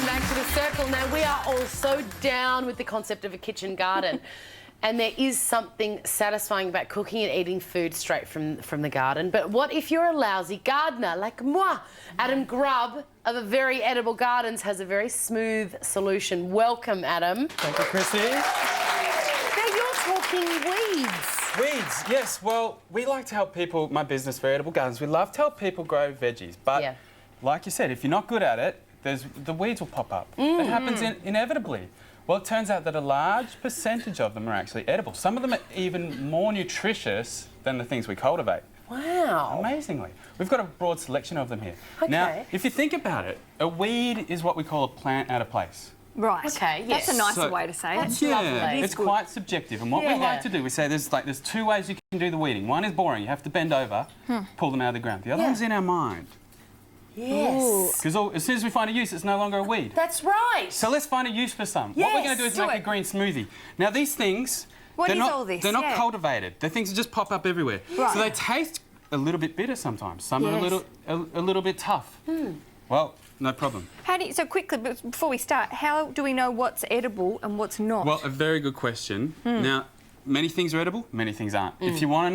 welcome back to The Circle. Now, we are all so down with the concept of a kitchen garden. And there is something satisfying about cooking and eating food straight from the garden. But what if you're a lousy gardener like moi? Adam Grubb of A Very Edible Gardens has a very smooth solution. Welcome, Adam. Thank you, Chrissy. Now, you're talking weeds. Weeds, yes. Well, we like to help people, my business, Very Edible Gardens, we love to help people grow veggies. But like you said, if you're not good at it, the weeds will pop up. It happens inevitably. Well, it turns out that a large percentage of them are actually edible. Some of them are even more nutritious than the things we cultivate. Wow. Amazingly. We've got a broad selection of them here. Okay. Now, if you think about it, a weed is what we call a plant out of place. Right. Okay, yes. That's a nicer way to say it. That's Yeah, lovely. it's quite subjective. And what we like to do, we say there's two ways you can do the weeding. One is boring. You have to bend over, pull them out of the ground. The other one's in our mind. Yes. Because as soon as we find a use, it's no longer a weed. That's right. So let's find a use for some. Yes, what we're going to do is make a green smoothie. Now, these things, What is not, all this? they're not Yeah. cultivated. They're things that just pop up everywhere. Right. So they taste a little bit bitter sometimes. Some are a little bit tough. Well, no problem. How do you, so quickly, before we start, how do we know what's edible and what's not? Well, a very good question. Now, many things are edible, many things aren't. If you want to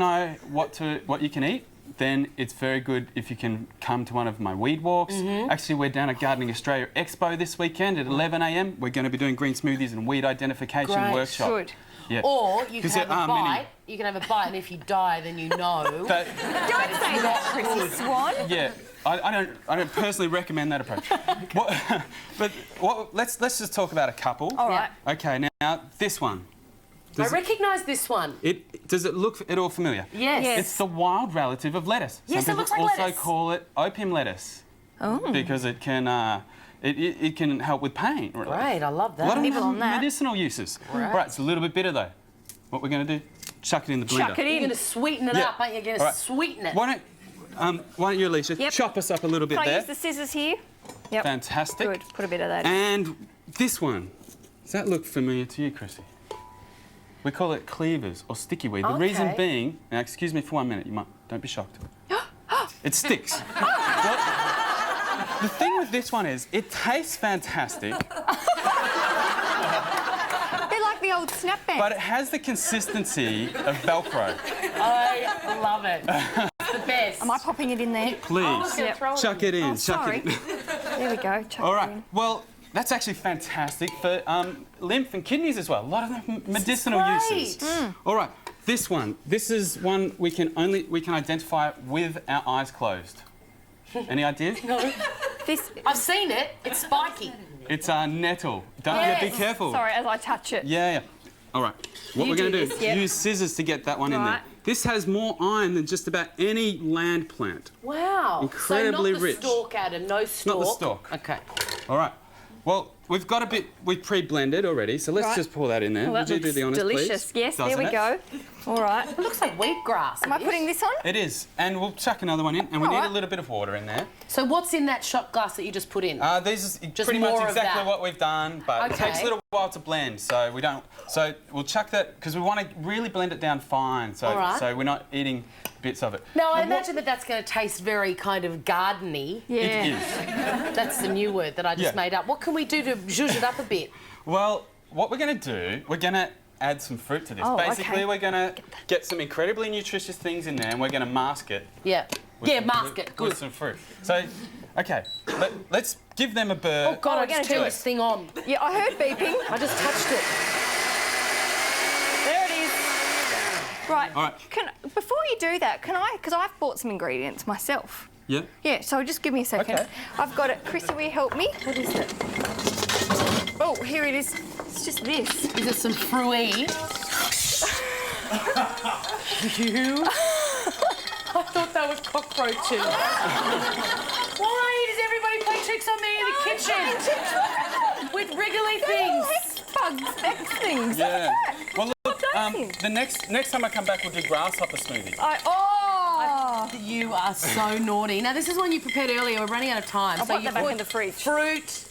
know what you can eat, then it's very good if you can come to one of my weed walks. Actually, we're down at Gardening Australia Expo this weekend at 11 a.m. We're going to be doing green smoothies and weed identification workshop. Good. Yeah. Or you can have a bite. many. You can have a bite, and if you die, then you know. Don't say that, Chrissy Swan. Yeah, I don't personally recommend that approach. Let's just talk about a couple. All right. Okay, now this one. I recognise this one. Does it look at all familiar? Yes. It's the wild relative of lettuce. Yes, Some it looks people like also lettuce. call it opium lettuce. Oh. Because it can it can help with pain. Really. Great, I love A lot that. of them Nibble have on that. medicinal uses. Right, it's a little bit bitter though. What we're going to do? Chuck it in the blender. Chuck it You're in. going to sweeten it up, aren't you? You're going to sweeten it. Why don't you, Alicia, chop us up a little bit Can I there? use the scissors here? Yep. Fantastic. Good. Put a bit of that in. And this one. Does that look familiar to you, Chrissy? We call it cleavers or sticky weed. The reason being, now excuse me for 1 minute, don't be shocked. It sticks. The thing with this one is, it tastes fantastic, They're like the old snap band. but it has the consistency of Velcro. I love it. It's the best. Am I popping it in there? Please, chuck it in. Oh, chuck sorry. it in. There we go. Chuck All it right. in. Well, that's actually fantastic for lymph and kidneys as well. A lot of them medicinal uses. All right. This one. This is one we can identify with our eyes closed. Any ideas? No. This. I've seen it. It's spiky. It's nettle. Be careful. Sorry, as I touch it. Yeah. All right. What we're going to do, this, yep. use scissors to get that one in there. Right. This has more iron than just about any land plant. Wow. Incredibly so not the rich. stalk, Adam. No stalk. Not the stalk. Okay. All right. Well, we've got a bit, we've pre-blended already, so let's just pour that in there. Well, that Would you do looks the honours, delicious. please? Yes, Doesn't there we it? go. All right. It looks like wheatgrass. Am I putting this on? It is. And we'll chuck another one in, and we All need right. a little bit of water in there. So what's in that shot glass that you just put in? This is Just pretty more much of exactly that. what we've done, but it takes a Okay. little while to blend, so we don't. So we'll chuck that because we want to really blend it down fine, so All right. so we're not eating bits of it. Now, I imagine that that's going to taste very kind of garden-y. Yeah. It is. That's the new word that I just made up. What can we do to zhuzh it up a bit? Well, what we're going to do, we're going to add some fruit to this. Oh, Basically, okay. we're going to get some incredibly nutritious things in there, and we're going to mask it. Yeah. with some- mask it. Good. With some fruit. So, okay, let's give them a bird. Oh, God, Oh, I we're just gonna turned do this thing on. Yeah, I heard beeping. I just touched it. There it is. Right. All right. Before you do that, because I've bought some ingredients myself. Yeah. Yeah, so just give me a second. Okay. I've got it. Chrissy, will you help me? What is it? Oh, here it is. It's just this. Is it some fruit? You? I thought that was cockroaches. Why does everybody play tricks on me in the kitchen? With wriggly things. Bugs, X things. Yeah. Well, look, things? the next time I come back, we'll do grasshopper smoothie. Oh! You are so naughty. Now, this is one you prepared earlier. We're running out of time. I'll so put you that back put in the fridge. Fruit,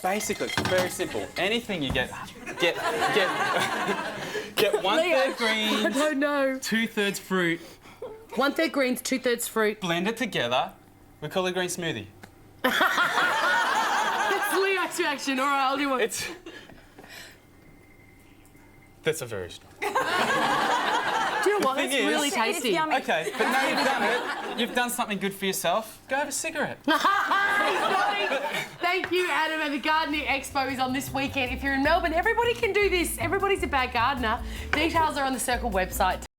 basically, it's very simple. Anything you get 1/3 greens, I don't know. 2/3 fruit, 1/3 greens, 2/3 fruit. blend it together. We call it a green smoothie. That's Leo Max reaction. All right, I'll do one. That's a very strong. Do you know what? It's really tasty. yummy. Okay, but now you've done it. You've done something good for yourself. Go have a cigarette. Thank you, Adam. And the Gardening Expo is on this weekend. If you're in Melbourne, everybody can do this. Everybody's a bad gardener. Details are on the Circle website.